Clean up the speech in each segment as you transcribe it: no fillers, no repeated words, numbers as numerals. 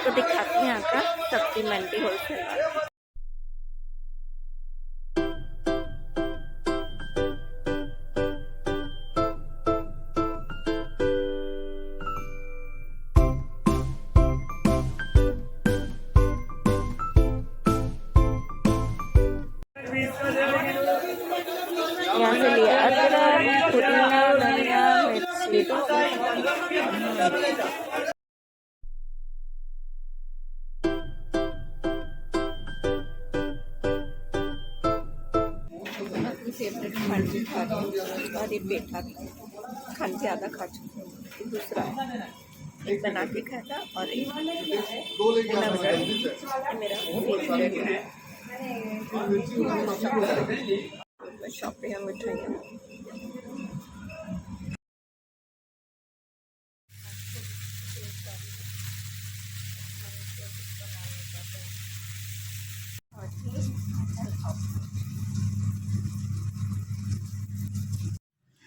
आपको दिखाती हूँ यहाँ का सब्जी मंडी होलसेल। यहाँ से लिया अदरक, पुदीना, धनिया, मिर्ची। अपनी फेवरेट खांडवी खा रही हूँ और ये पेठा भी खाली ज़्यादा खा चुकी हूँ। दूसरा एक बना के खाया था और एक मेरा फेवरेट है। शॉप पे हम मिठाइयाँ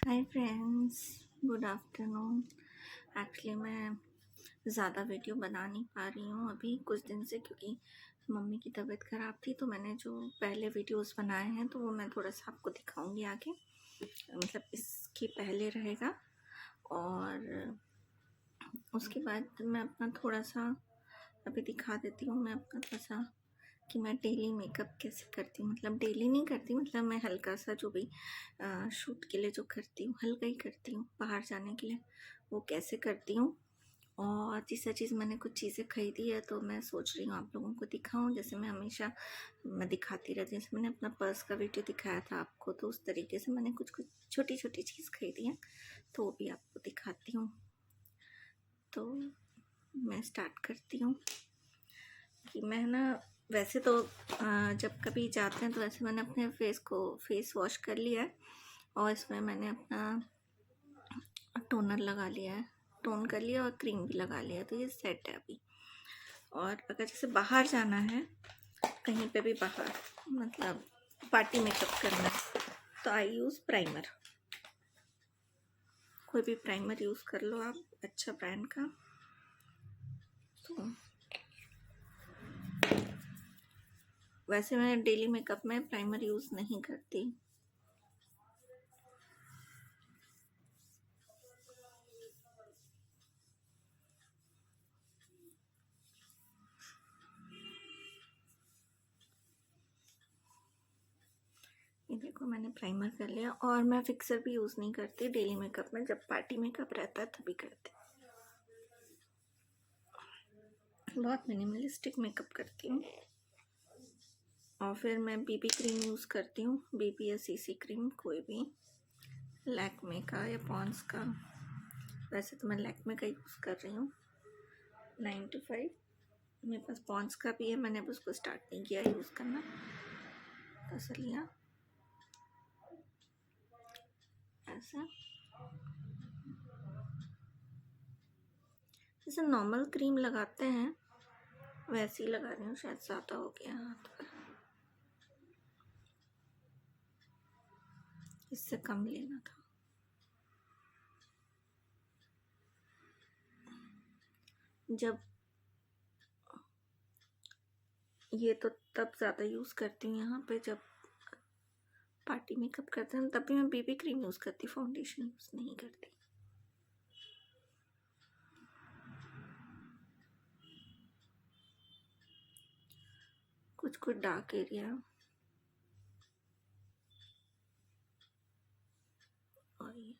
hi friends, good afternoon. Actually मैं ज़्यादा वीडियो बना नहीं पा रही हूँ अभी कुछ दिन से, क्योंकि मम्मी की तबीयत ख़राब थी। तो मैंने जो पहले वीडियोस बनाए हैं तो वो मैं थोड़ा सा आपको दिखाऊंगी आगे, मतलब इसके पहले रहेगा। और उसके बाद मैं अपना थोड़ा सा अभी दिखा देती हूँ। मैं अपना थोड़ा सा कि मैं डेली मेकअप कैसे करती हूँ, मतलब डेली नहीं करती, मतलब मैं हल्का सा जो भी शूट के लिए जो करती हूँ हल्का ही करती हूँ, बाहर जाने के लिए वो कैसे करती हूँ। और तीसरा चीज़, मैंने कुछ चीज़ें खरीदी है तो मैं सोच रही हूँ आप लोगों को दिखाऊँ। जैसे मैं हमेशा दिखाती रहती हूँ, जैसे मैंने अपना पर्स का वीडियो दिखाया था आपको, तो उस तरीके से मैंने कुछ छोटी छोटी चीज़ खरीदी है तो वो भी आपको दिखाती हूँ। तो मैं स्टार्ट करती हूँ कि मैं ना, वैसे तो जब कभी जाते हैं तो वैसे मैंने अपने फेस वॉश कर लिया है और इसमें मैंने अपना टोनर लगा लिया है, टोन कर लिया और क्रीम भी लगा लिया, तो ये सेट है अभी। और अगर जैसे बाहर जाना है, कहीं पे भी बाहर, मतलब पार्टी मेकअप करना है, तो आई यूज़ प्राइमर। कोई भी प्राइमर यूज़ कर लो आप, अच्छा ब्रांड का। तो वैसे मैं डेली मेकअप में प्राइमर यूज़ नहीं करती। ये देखो मैंने प्राइमर कर लिया। और मैं फिक्सर भी यूज़ नहीं करती डेली मेकअप में, जब पार्टी मेकअप रहता है तभी करती। बहुत मिनिमलिस्टिक मेकअप करती हूँ। और फिर मैं बीबी क्रीम यूज़ करती हूँ, बीबी या सीसी क्रीम, कोई भी, लैक्मे का या पॉन्स का। वैसे तो मैं लैक्मे का यूज़ कर रही हूँ 95। मेरे पास पॉन्स का भी है, मैंने अब उसको स्टार्ट नहीं किया यूज़ करना। तो लिया ऐसा, जैसे नॉर्मल क्रीम लगाते हैं वैसे ही लगा रही हूँ। शायद ज़्यादा हो गया हाथ पर, इससे कम लेना था। जब ये तो तब ज़्यादा यूज़ करती हूँ यहाँ पे, जब पार्टी मेकअप करते हैं तभी मैं बीबी क्रीम यूज़ करती, फाउंडेशन यूज़ नहीं करती। कुछ डार्क एरिया और ये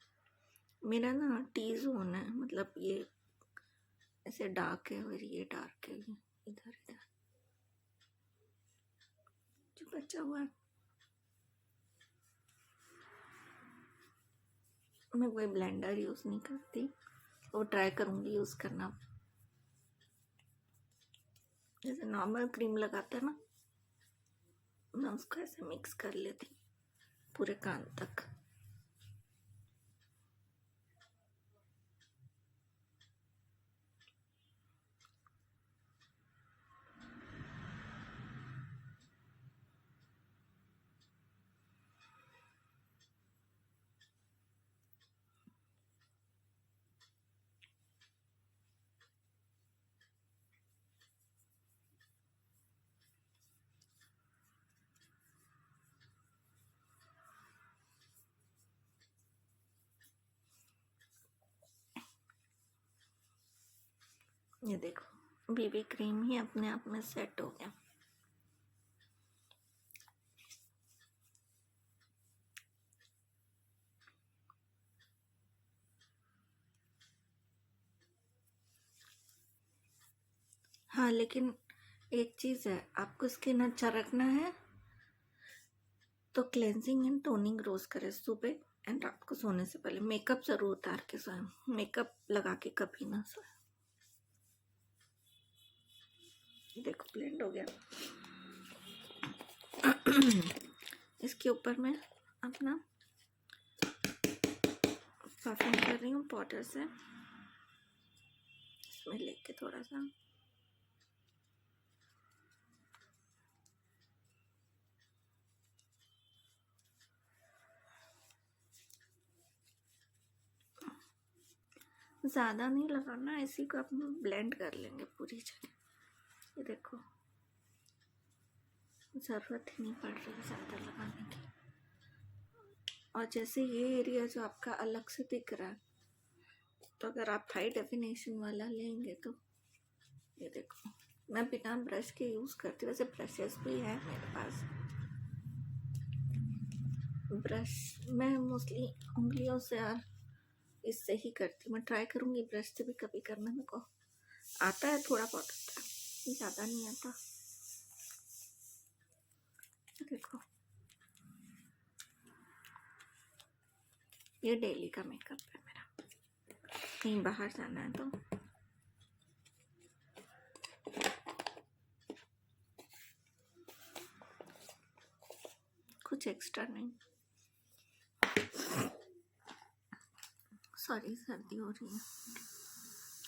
मेरा ना टी जोन है, मतलब ये ऐसे डार्क है और ये डार्क है, इधर इधर जो बचा हुआ है। मैं कोई ब्लेंडर यूज़ नहीं करती, वो ट्राई करूँगी यूज़ करना। जैसे नॉर्मल क्रीम लगाते हैं ना, मैं उसको ऐसे मिक्स कर लेती पूरे कान तक। ये देखो बीबी क्रीम ही अपने आप में सेट हो गया। हाँ लेकिन एक चीज़ है, आपको स्किन अच्छा रखना है तो क्लेंजिंग एंड टोनिंग रोज करें सुबह एंड रात को सोने से पहले। मेकअप जरूर उतार के सोएं, मेकअप लगा के कभी ना सोएं। देखो ब्लेंड हो गया। इसके ऊपर मैं अपना परफ्यूम कर रही हूँ पाउडर से, इसमें लेके थोड़ा सा ज़्यादा नहीं लगाना, इसी को अपन ब्लेंड कर लेंगे पूरी जगह। ये देखो ज़रूरत ही नहीं पड़ रही ज़्यादा लगाने की। और जैसे ये एरिया जो आपका अलग से दिख रहा है, तो अगर आप हाई डेफिनेशन वाला लेंगे तो ये देखो मैं बिना ब्रश के यूज़ करती हूँ। वैसे ब्रशेस भी है मेरे पास, ब्रश मैं मोस्टली उंगलियों से और इससे ही करती हूँ। मैं ट्राई करूँगी ब्रश से भी कभी करना, मेरे को आता है थोड़ा बहुत आता है, ज़्यादा नहीं आता। देखो ये डेली का मेकअप है मेरा, कहीं बाहर जाना है तो। कुछ एक्स्ट्रा नहीं, सॉरी सर्दी हो रही है।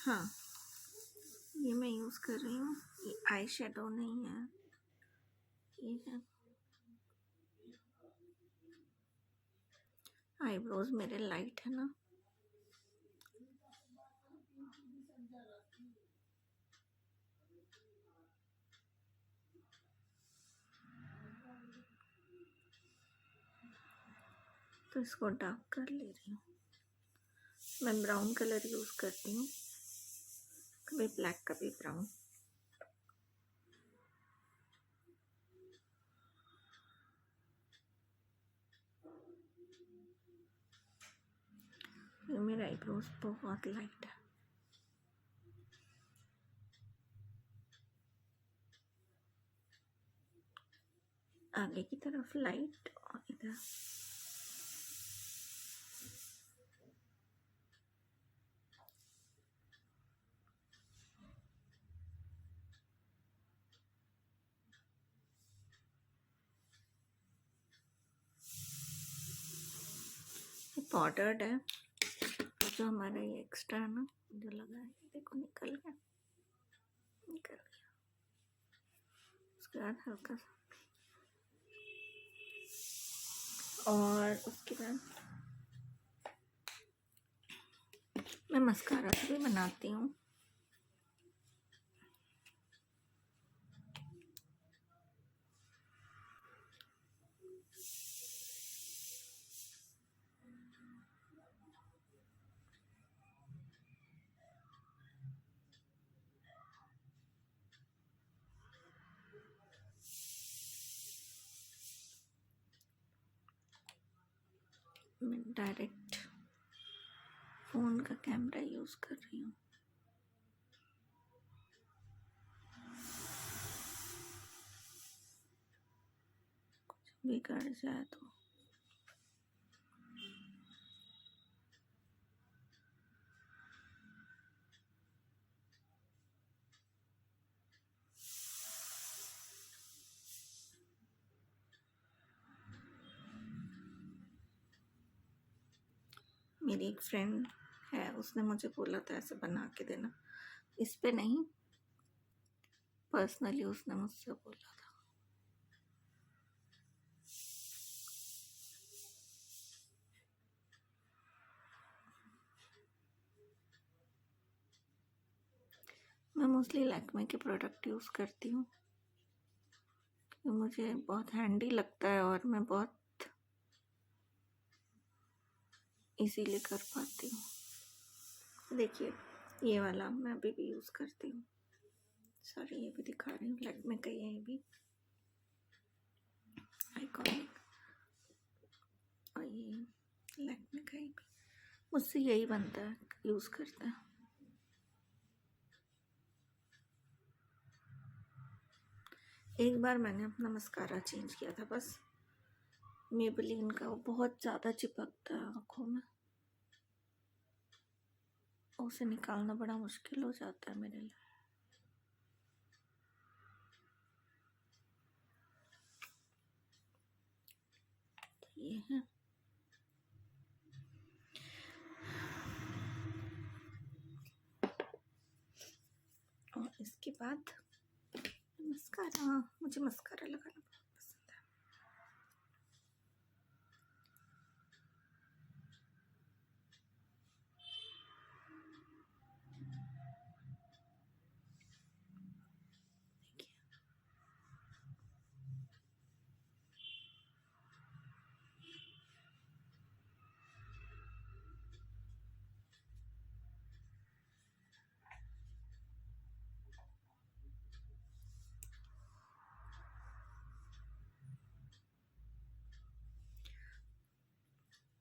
हाँ ये मैं यूज़ कर रही हूँ, ये आई शेडो नहीं है, ये है आईब्रोज मेरे लाइट है ना, तो इसको डार्क कर ले रही हूँ। मैं ब्राउन कलर यूज़ करती हूँ, कभी ब्लैक कभी ब्राउन। ये मेरा आईब्रोज बहुत लाइट है। आगे की तरफ लाइट और इधर पाउडर्ड है। जो हमारा ये एक्स्ट्रा है ना जो लगा है, देखो निकल गया, निकल गया। उसके बाद हल्का सा और उसके बाद मैं मस्कारा से भी बनाती हूँ। मैं डायरेक्ट फ़ोन का कैमरा यूज़ कर रही हूँ। कुछ बिगड़ जाए तो मेरी एक फ्रेंड है, उसने मुझे बोला था ऐसे बना के देना, इस पे नहीं पर्सनली उसने मुझसे बोला था। मैं मोस्टली लैक्मे के प्रोडक्ट यूज़ करती हूँ, मुझे बहुत हैंडी लगता है और मैं बहुत इजीली कर पाती हूँ। देखिए ये वाला मैं अभी भी यूज़ करती हूँ। सॉरी, ये भी दिखा रही हूँ, लैक्मे का है ये भी आइकॉनिक, और ये लैक्मे का ही भी मुझसे यही बनता है, यूज़ करते हैं। एक बार मैंने अपना मस्कारा चेंज किया था बस, मेबेलिन का, वो बहुत ज़्यादा चिपकता है आँखों में, उसे निकालना बड़ा मुश्किल हो जाता है मेरे लिए। तो ये है, और इसके बाद मस्कारा, मुझे मस्कारा लगाना बहुत पसंद है।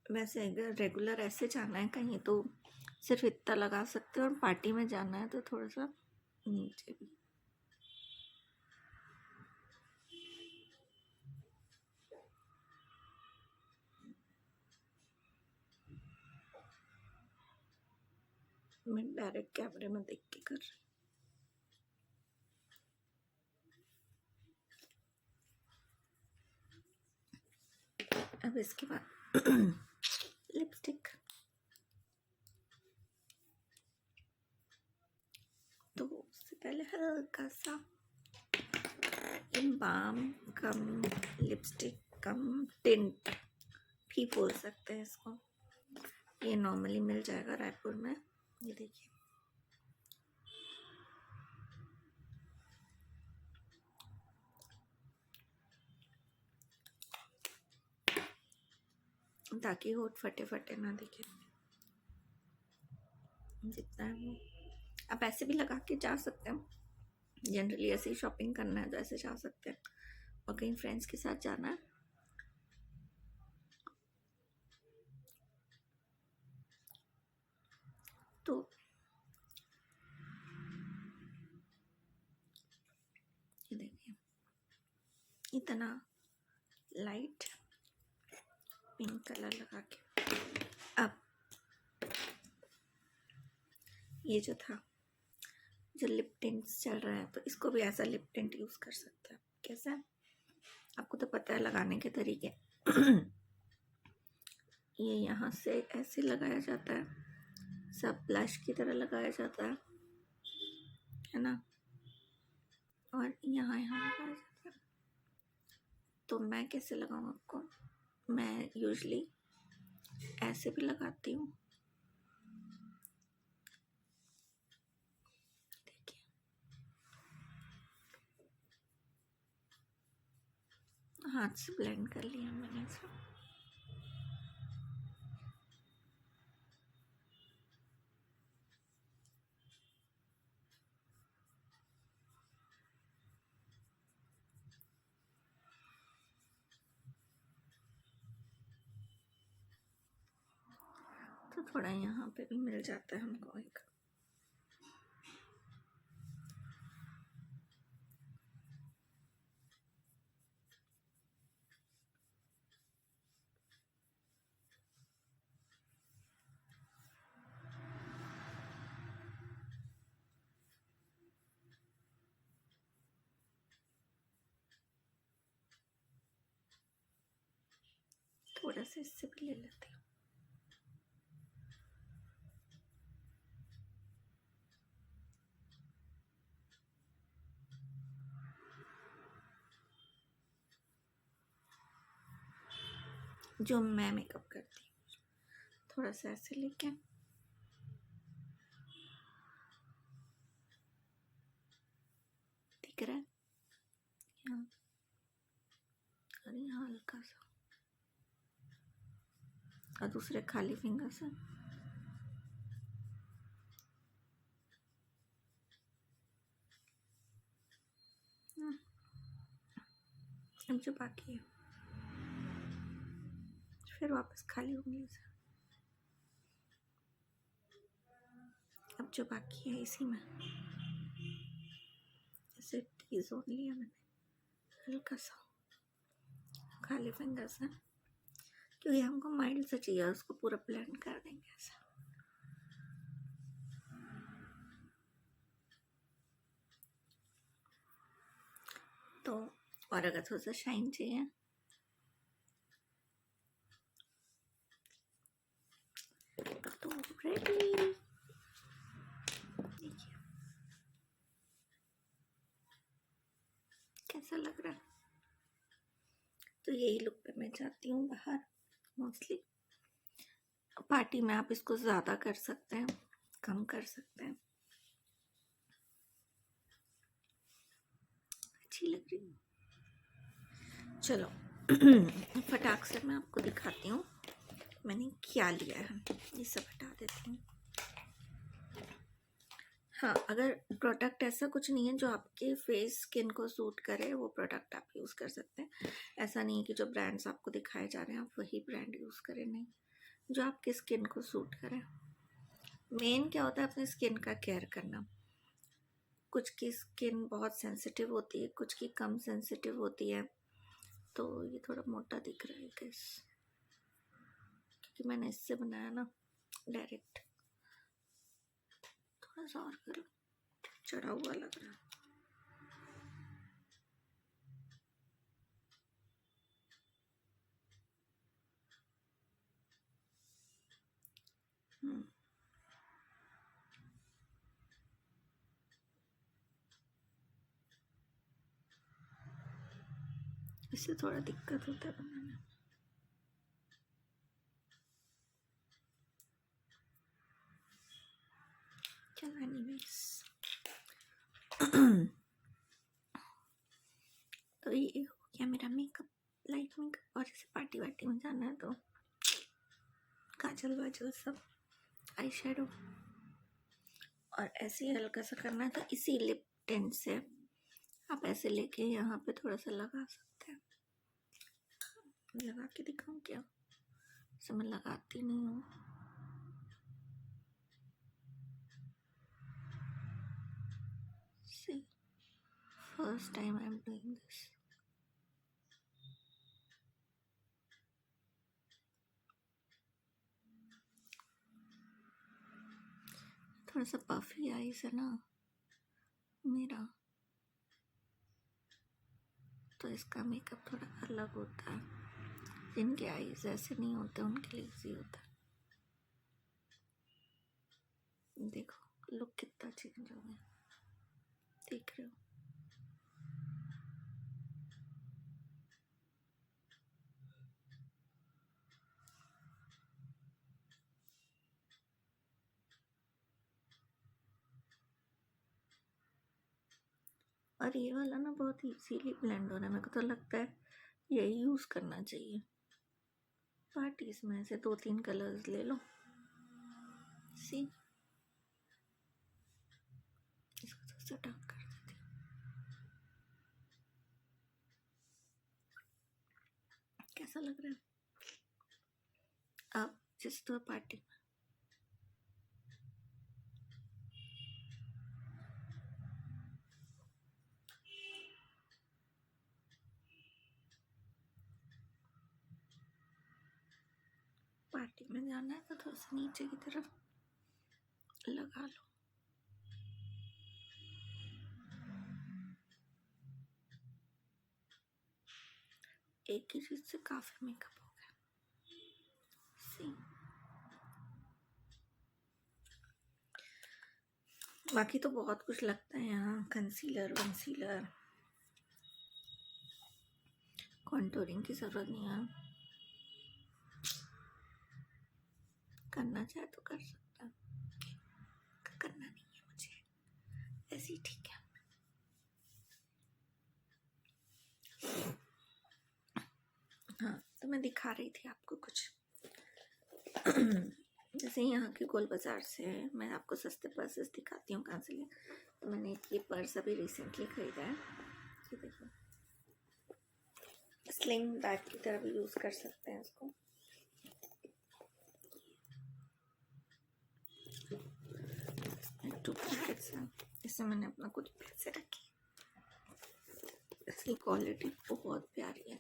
वैसे अगर रेगुलर ऐसे जाना है कहीं तो सिर्फ इतना लगा सकते हो, और पार्टी में जाना है तो थोड़ा सा नीचे भी। मैं डायरेक्ट कैमरे में देख के कर रही हूँ। अब इसके बाद लिपस्टिक, तो उससे पहले हल्का सा बाम कम लिपस्टिक कम टिंट भी बोल सकते हैं इसको, ये नॉर्मली मिल जाएगा रायपुर में। ये देखिए, ताकि होठ फटे फटे ना दिखे, जितना है वो। आप ऐसे भी लगा के जा सकते हैं, जनरली ऐसे ही शॉपिंग करना है तो ऐसे जा सकते हैं, और कहीं फ्रेंड्स के साथ जाना है तो ये देखिए, इतना लाइट पिंक कलर लगा के। अब ये जो था, जो लिप टिंट्स चल रहा है, तो इसको भी ऐसा लिप टिंट यूज़ कर सकते हैं। कैसा है आपको तो पता है लगाने के तरीके। ये यहाँ से ऐसे लगाया जाता है, सब ब्लश की तरह लगाया जाता है ना, और यहाँ यहाँ लगाया जाता है। तो मैं कैसे लगाऊँ आपको, मैं यूजली ऐसे भी लगाती हूँ, देखिए, हाथ से ब्लेंड कर लिया मैंने इसे। तो थोड़ा यहाँ पे भी मिल जाता है हमको एक, थोड़ा सा इससे भी ले लेती हूँ। जो मैं मेकअप करती हूँ, थोड़ा सा ऐसे लेके दिख रहा है यहाँ, और यहाँ हल्का सा, और दूसरे खाली फिंगर से अब जो बाकी है फिर वापस खाली उंगली से। अब जो बाकी है इसी में ऐसे टी जोन लिया मैंने हल्का सा खाली फिंगर से, क्योंकि हमको माइल्ड से चाहिए, उसको पूरा ब्लेंड कर देंगे ऐसा। तो और अगर थोड़ा सा शाइन चाहिए तो रेडी, देखिए कैसा लग रहा है। तो यही लुक पे मैं जाती हूँ बाहर मोस्टली। पार्टी में आप इसको ज़्यादा कर सकते हैं, कम कर सकते हैं। अच्छी लग रही है। चलो फटाक से मैं आपको दिखाती हूँ मैंने क्या लिया है। ये सब हटा देती हूँ। हाँ, अगर प्रोडक्ट ऐसा कुछ नहीं है जो आपके फेस स्किन को सूट करे, वो प्रोडक्ट आप यूज़ कर सकते हैं। ऐसा नहीं है कि जो ब्रांड्स आपको दिखाए जा रहे हैं आप वही ब्रांड यूज़ करें, नहीं, जो आपकी स्किन को सूट करे। मेन क्या होता है, अपने स्किन का केयर करना। कुछ की स्किन बहुत सेंसिटिव होती है, कुछ की कम सेंसिटिव होती है। तो ये थोड़ा मोटा दिख रहा है गैस, क्योंकि मैंने इससे बनाया ना डायरेक्ट। थोड़ा सा और करो, चढ़ा हुआ लग रहा है। इससे थोड़ा दिक्कत होता है बनाने में। चलो एनीवेज तो ये हो गया मेरा मेकअप, लाइट मेकअप। और जैसे पार्टी वार्टी में जाना है तो काजल वाजल सब, आई शेडो, और ऐसे ही हल्का सा करना है। तो इसी लिप टिंट से आप ऐसे लेके यहाँ पे थोड़ा सा लगा सकते हैं। लगा के दिखाऊं क्या? ऐसे मैं लगाती नहीं हूँ। See, first time I'm doing this. थोड़ा सा पफी आईज है ना मेरा, तो इसका मेकअप थोड़ा अलग होता है। जिनके आईज ऐसे नहीं होते उनके लिए इजी होता है। देखो लुक कितना चेंज हो गया, देख रहे हो? और ये वाला ना बहुत इजीली ब्लेंड हो रहा है। मेरे को तो लगता है यही यूज़ करना चाहिए पार्टीज में। ऐसे 2-3 कलर्स ले लो। सी, इसको थोड़ा सा डार्क कर देती हूँ। कैसा लग रहा है? अब जिस तो पार्टी में जाना है तो थोड़ा सा नीचे की तरफ लगा लो। एक ही चीज से काफी मेकअप हो गया। सी, बाकी तो बहुत कुछ लगता है यहाँ, कंसीलर वंसीलर, कॉन्टोरिंग की जरूरत नहीं है। करना चाहे तो कर सकता है, करना नहीं है मुझे, ऐसे ही ठीक है। हाँ, तो मैं दिखा रही थी आपको कुछ जैसे यहाँ के गोल बाजार से मैं आपको सस्ते पर्सेस दिखाती हूँ कहाँ से लिया। तो मैंने ये पर्स अभी रिसेंटली खरीदा है, ये देखो। स्लिंग बैग की तरह भी यूज़ कर सकते हैं इसको। टू पॉकेट्स हैं, इसमें मैंने अपना कुछ पैसे रखे। इसकी क्वालिटी बहुत प्यारी है,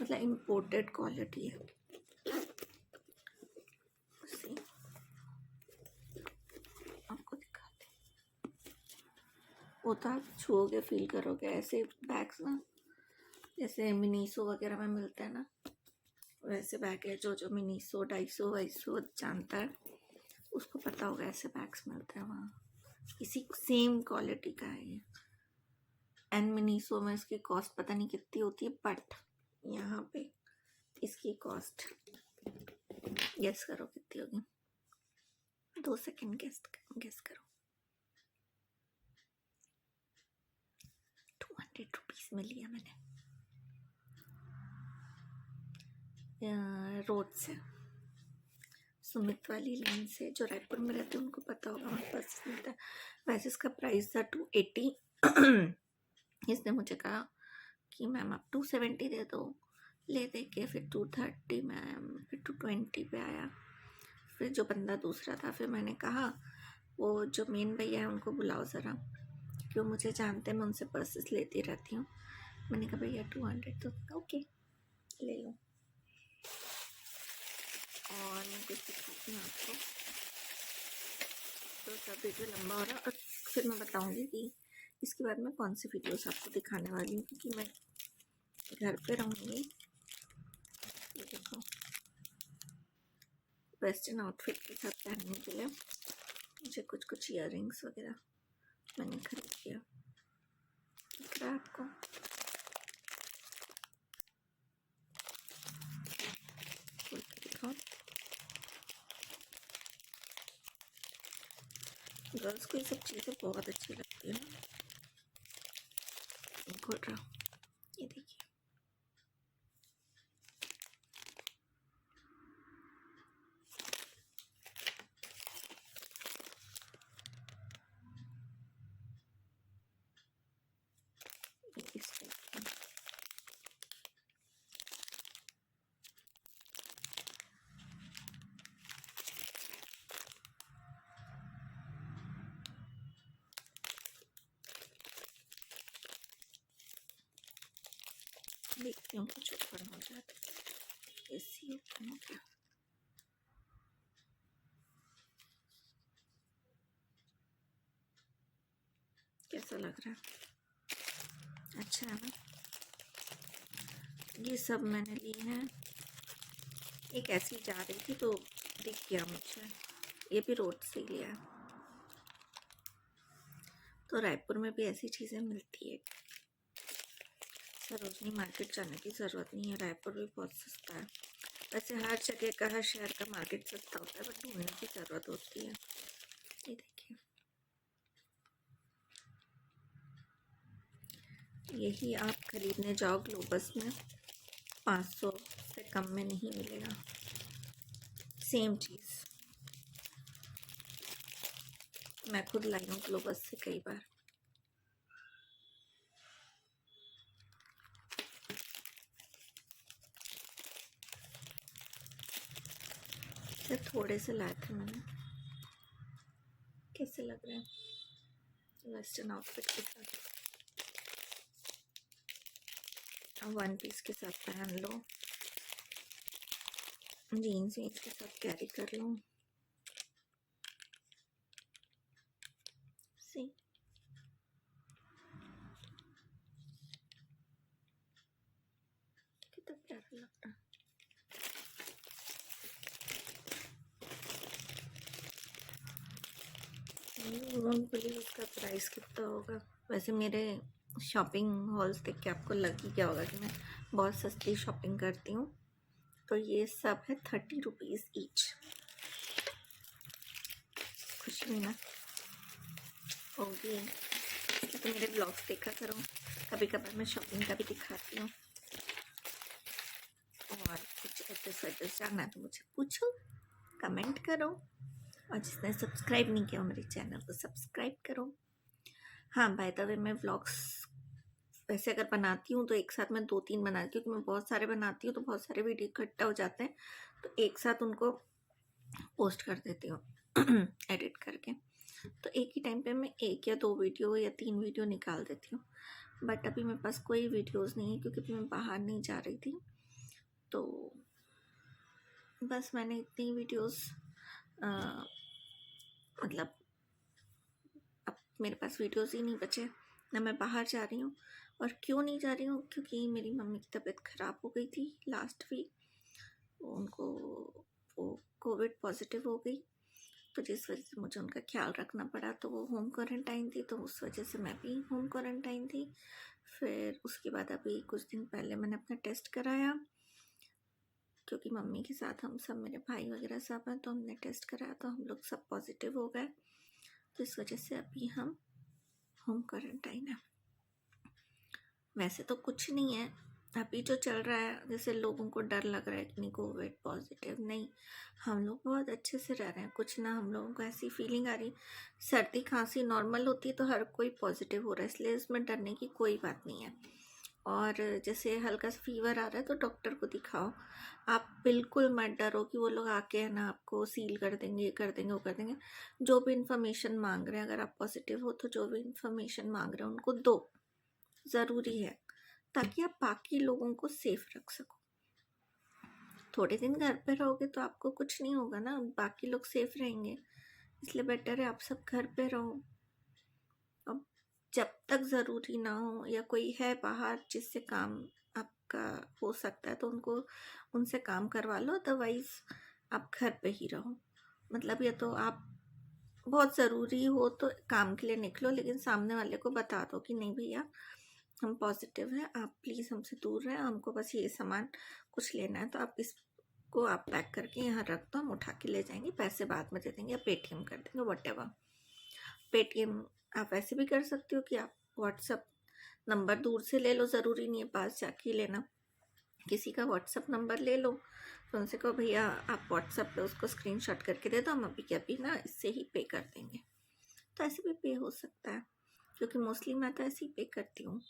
मतलब इम्पोर्टेड क्वालिटी है। आपको दिखाते, वो तो आप छुओगे फील करोगे। ऐसे बैग्स ना जैसे मिनीसो वगैरह में मिलते हैं ना, वैसे बैग है। जो मिनीसो 250 जानता है उसको पता होगा, ऐसे बैग्स मिलते हैं वहाँ। इसी सेम क्वालिटी का है ये। एंड मिनीसो में इसकी कॉस्ट पता नहीं कितनी होती है, बट यहाँ पे इसकी कॉस्ट गेस करो कितनी होगी। 2 सेकेंड गेस करो। 200 रुपीज़ में लिया मैंने रोड से, सुमित वाली लाइन से। जो रायपुर में रहते हैं उनको पता होगा, वहाँ पास मिलता है। वैसे इसका प्राइस था 280। इसने मुझे कहा कि मैम आप 270 दे दो। ले दे के फिर 230 मैम, फिर 220 पे आया। फिर जो बंदा दूसरा था, फिर मैंने कहा वो जो मेन भैया है उनको बुलाओ ज़रा, क्योंकि वो मुझे जानते हैं, मैं उनसे पर्सेस लेती रहती हूँ। मैंने कहा भैया 200, तो ओके ले लो। और मैं कुछ दिखाती हूँ आपको, तो सब वीडियो लंबा हो रहा है। और फिर मैं बताऊँगी कि इसके बाद मैं कौन सी वीडियोस आपको दिखाने वाली हूँ, क्योंकि मैं घर पे रहूँगी। ये देखो, वेस्टर्न आउटफिट के साथ पहनने के लिए मुझे कुछ इयररिंग्स वगैरह मैंने खरीद लिया। दिख रहा है आपको? खोल के दिखाओ। गर्ल्स को ये सब चीज़ें बहुत अच्छी लगती है ना। खोल रहा हूँ, ये देखिए। इस टाइप की। देखती हूँ कुछ ओपन हो जाता है। इसी ओपन हो गया। कैसा लग रहा है? अच्छा है ना? ये सब मैंने ली हैं। एक ऐसी जा रही थी तो दिख गया मुझे, ये भी रोड से ही लिया। तो रायपुर में भी ऐसी चीज़ें मिलती है। सरोजनी मार्केट जाने की ज़रूरत नहीं है, रायपुर भी बहुत सस्ता है। वैसे हर जगह का, हर शहर का मार्केट सस्ता होता है, बट ढूंढने की ज़रूरत होती है। ये देखिए, यही आप खरीदने जाओ ग्लोबस में 500 से कम में नहीं मिलेगा सेम चीज़। मैं खुद लाई हूँ ग्लोबस से कई बार। सिर्फ थोड़े से लाए थे मैंने। कैसे लग रहे हैं वेस्टर्न आउटफिट के साथ? वन पीस के साथ पहन लो, जीन्स के साथ कैरी कर लो। सी कितना प्यारा लग रहा है। बिलीव उसका प्राइस कितना होगा। वैसे मेरे शॉपिंग हॉल्स देख के आपको लग ही गया होगा कि मैं बहुत सस्ती शॉपिंग करती हूँ। तो ये सब है 30 रुपीज़ ईच। खुशी हुई ना होगी, तो मेरे ब्लॉग्स देखा करो, कभी कभार मैं शॉपिंग का भी दिखाती हूँ। और कुछ एड्रेस जानना है तो मुझे पूछो, कमेंट करो। और जिसने सब्सक्राइब नहीं किया मेरे चैनल को सब्सक्राइब करो। हाँ, बाय द वे मैं व्लॉग्स वैसे अगर बनाती हूँ तो एक साथ मैं 2-3 बनाती हूँ, क्योंकि मैं बहुत सारे बनाती हूँ तो बहुत सारे वीडियो इकट्ठा हो जाते हैं, तो एक साथ उनको पोस्ट कर देती हूँ एडिट करके। तो एक ही टाइम पे मैं 1 या 2 वीडियो या 3 वीडियो निकाल देती हूँ। बट अभी मेरे पास कोई वीडियोस नहीं है, क्योंकि मैं बाहर नहीं जा रही थी, तो बस मैंने इतनी वीडियोस मतलब अब मेरे पास वीडियोस ही नहीं बचे, ना मैं बाहर जा रही हूँ। और क्यों नहीं जा रही हूँ, क्योंकि मेरी मम्मी की तबीयत ख़राब हो गई थी लास्ट वीक। उनको वो कोविड पॉजिटिव हो गई, तो जिस वजह से मुझे उनका ख्याल रखना पड़ा। तो वो होम क्वारंटाइन थी, तो उस वजह से मैं भी होम क्वारंटाइन थी। फिर उसके बाद अभी कुछ दिन पहले मैंने अपना टेस्ट कराया, क्योंकि मम्मी के साथ हम सब, मेरे भाई वगैरह सब हैं, तो हमने टेस्ट कराया तो हम लोग सब पॉजिटिव हो गए। तो इस वजह से अभी हम होम क्वारंटाइन है। वैसे तो कुछ नहीं है अभी जो चल रहा है, जैसे लोगों को डर लग रहा है कि नहीं कोविड पॉजिटिव, नहीं, हम लोग बहुत अच्छे से रह रहे हैं, कुछ ना हम लोगों को ऐसी फीलिंग आ रही। सर्दी खांसी नॉर्मल होती है तो हर कोई पॉजिटिव हो रहा है, इसलिए इसमें डरने की कोई बात नहीं है। और जैसे हल्का सा फीवर आ रहा है तो डॉक्टर को दिखाओ, आप बिल्कुल मत डरो कि वो लोग आके है ना आपको सील कर देंगे, ये कर देंगे, वो कर देंगे। जो भी इन्फॉर्मेशन मांग रहे हैं, अगर आप पॉजिटिव हो तो जो भी इन्फॉर्मेशन मांग रहे हैं उनको दो, ज़रूरी है, ताकि आप बाकी लोगों को सेफ रख सको। थोड़े दिन घर पे रहोगे तो आपको कुछ नहीं होगा ना, बाकी लोग सेफ रहेंगे, इसलिए बेटर है आप सब घर पे रहो। अब जब तक ज़रूरी ना हो या कोई है बाहर जिससे काम आपका हो सकता है तो उनसे काम करवा लो, अदरवाइज़ आप घर पे ही रहो। मतलब या तो आप बहुत ज़रूरी हो तो काम के लिए निकलो, लेकिन सामने वाले को बता दो कि नहीं भैया हम पॉजिटिव हैं, आप प्लीज़ हमसे दूर रहें, हमको बस ये सामान कुछ लेना है, तो आप इसको आप पैक करके यहाँ रख दो, हम उठा के ले जाएंगे, पैसे बाद में दे देंगे या पेटीएम कर देंगे, व्हाटएवर। पेटीएम आप ऐसे भी कर सकते हो कि आप व्हाट्सअप नंबर दूर से ले लो, ज़रूरी नहीं है पास जाके लेना, किसी का व्हाट्सअप नंबर ले लो, तो उनसे कहो भैया आप व्हाट्सअप पे उसको स्क्रीनशॉट करके दे दो, हम अभी के अभी ना इससे ही पे कर देंगे। तो ऐसे भी पे हो सकता है, क्योंकि मोस्टली मैं तो ऐसे ही पे करती हूँ।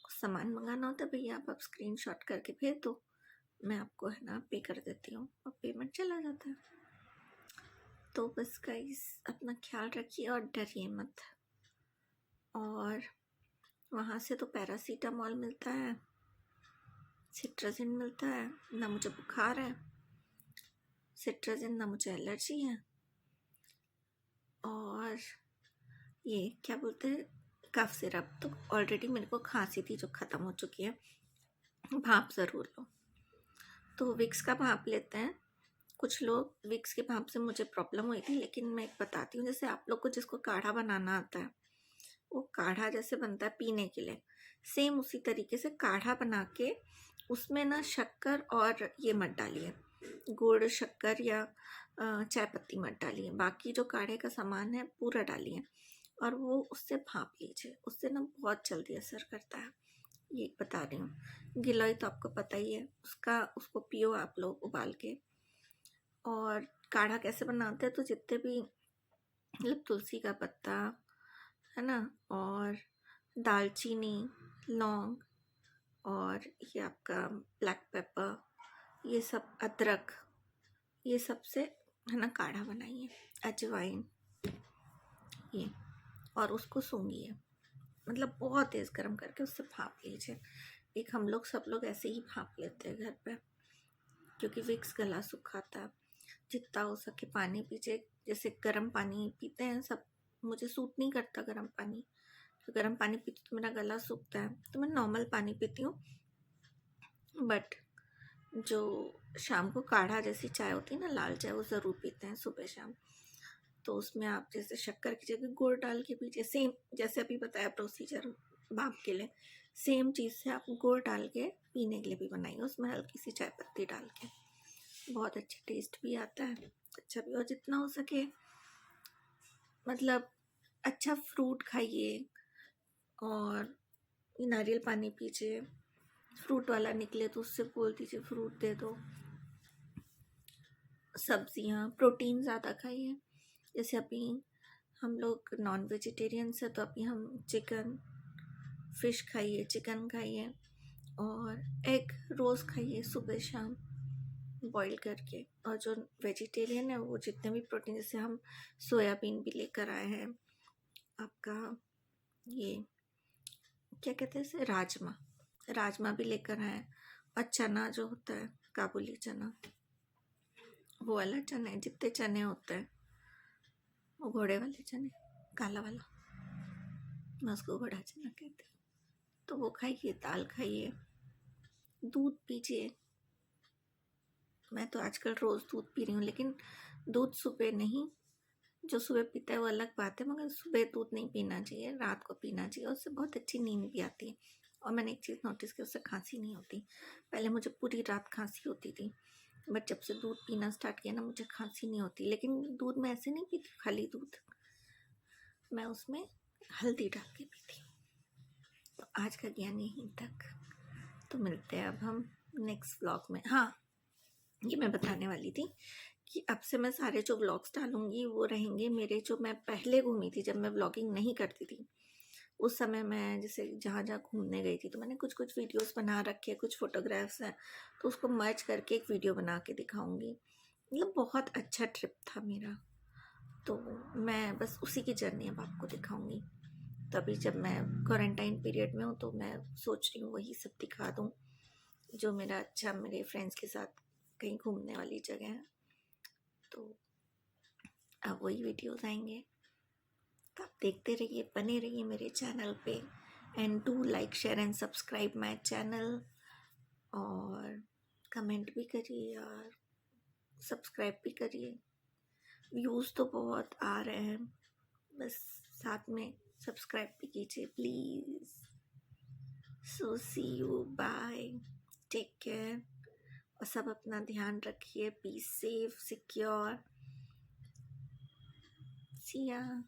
कुछ सामान मंगाना होता है, भैया आप स्क्रीनशॉट करके भेज दो, मैं आपको है ना पे कर देती हूँ, और पेमेंट चला जाता है। तो बस गाइस अपना ख्याल रखिए और डरिए मत। और वहाँ से तो पैरासीटामॉल मिलता है, सिट्राजिन मिलता है, ना मुझे बुखार है सिट्राजिन, ना मुझे एलर्जी है। और ये क्या बोलते हैं, कफ सिरप तो ऑलरेडी मेरे को खांसी थी जो ख़त्म हो चुकी है। भाप ज़रूर लो, तो विक्स का भाप लेते हैं कुछ लोग। विक्स के भाप से मुझे प्रॉब्लम हुई थी, लेकिन मैं एक बताती हूँ, जैसे आप लोग को जिसको काढ़ा बनाना आता है, वो काढ़ा जैसे बनता है पीने के लिए, सेम उसी तरीके से काढ़ा बना के उसमें ना शक्कर और ये मत डालिए, गुड़ शक्कर या चाय पत्ती मत डालिए, बाकी जो काढ़े का सामान है पूरा डालिए, और वो उससे भाप लीजिए, उससे ना बहुत जल्दी असर करता है। ये बता रही हूँ। गिलोय तो आपको पता ही है, उसको पियो आप लोग उबाल के। और काढ़ा कैसे बनाते हैं, तो जितने भी मतलब तुलसी का पत्ता है ना, और दालचीनी, लौंग, और ये आपका ब्लैक पेपर, ये सब, अदरक, ये सब से है ना काढ़ा बनाइए, अजवाइन ये, और उसको सूंघिए, मतलब बहुत तेज़ गर्म करके उससे भाप लीजिए। एक हम लोग सब लोग ऐसे ही भाप लेते हैं घर पे, क्योंकि विक्स गला सुखाता है। जितना हो सके पानी पीजिए, जैसे गर्म पानी पीते हैं सब, मुझे सूट नहीं करता गर्म पानी, तो गर्म पानी पीती तो मेरा गला सूखता है, तो मैं नॉर्मल पानी पीती हूँ। बट जो शाम को काढ़ा जैसी चाय होती है ना, लाल चाय, वो ज़रूर पीते हैं सुबह शाम। तो उसमें आप जैसे शक्कर की जगह गुड़ डाल के पीजिए, सेम जैसे अभी बताया प्रोसीजर भाप के लिए, सेम चीज़ से आप गुड़ डाल के पीने के लिए भी बनाइए, उसमें हल्की सी चाय पत्ती डाल के, बहुत अच्छा टेस्ट भी आता है, अच्छा भी। और जितना हो सके मतलब अच्छा फ्रूट खाइए, और नारियल पानी पीजिए, फ्रूट वाला निकले तो उससे बोल दीजिए फ्रूट दे दो। सब्जियां, प्रोटीन ज़्यादा खाइए, जैसे अभी हम लोग नॉन वेजिटेरियंस है, तो अभी हम चिकन फ़िश खाइए, चिकन खाइए और एग रोज़ खाइए सुबह शाम बॉईल करके। और जो वेजिटेरियन है वो जितने भी प्रोटीन, जैसे हम सोयाबीन भी लेकर आए हैं, आपका ये क्या कहते हैं इसे, राजमा भी लेकर आए हैं। और चना जो होता है काबुली चना, वो वाला चने, जितने चने होते हैं, वो घोड़े वाले चने, काला वाला, मैं उसको घोड़ा चना कहती हूँ। तो वो खाइए, दाल खाइए, दूध पीजिए। मैं तो आजकल रोज़ दूध पी रही हूँ, लेकिन दूध सुबह नहीं, जो सुबह पीता है वो अलग बात है, मगर सुबह दूध नहीं पीना चाहिए, रात को पीना चाहिए। उससे बहुत अच्छी नींद भी आती है। और मैंने एक चीज़ नोटिस की, उससे खांसी नहीं होती। पहले मुझे पूरी रात खांसी होती थी, बट जब से दूध पीना स्टार्ट किया ना, मुझे खांसी नहीं होती। लेकिन दूध में ऐसे नहीं पीती खाली दूध, मैं उसमें हल्दी डाल के पीती हूँ। तो आज का ज्ञान यहीं तक। तो मिलते हैं अब हम नेक्स्ट व्लॉग में। हाँ, ये मैं बताने वाली थी कि अब से मैं सारे जो व्लॉग्स डालूंगी वो रहेंगे मेरे, जो मैं पहले घूमी थी जब मैं व्लॉगिंग नहीं करती थी। उस समय मैं जैसे जहाँ जहाँ घूमने गई थी, तो मैंने कुछ कुछ वीडियोस बना रखे हैं, कुछ फोटोग्राफ्स हैं, तो उसको मर्ज करके एक वीडियो बना के दिखाऊंगी। मतलब बहुत अच्छा ट्रिप था मेरा, तो मैं बस उसी की जर्नी अब आपको दिखाऊंगी। तभी जब मैं क्वारंटाइन पीरियड में हूँ, तो मैं सोच रही हूँ वही सब दिखा दूँ, जो मेरा अच्छा मेरे फ्रेंड्स के साथ कहीं घूमने वाली जगह है। तो अब वही वीडियोस आएंगे, तो आप देखते रहिए, बने रहिए मेरे चैनल पे। And do like, share and subscribe my channel. और कमेंट भी करिए और सब्सक्राइब भी करिए। व्यूज़ तो बहुत आ रहे हैं, बस साथ में सब्सक्राइब भी कीजिए please. So see you, bye, take care. और सब अपना ध्यान रखिए, बी सेफ, सिक्योर। सी या।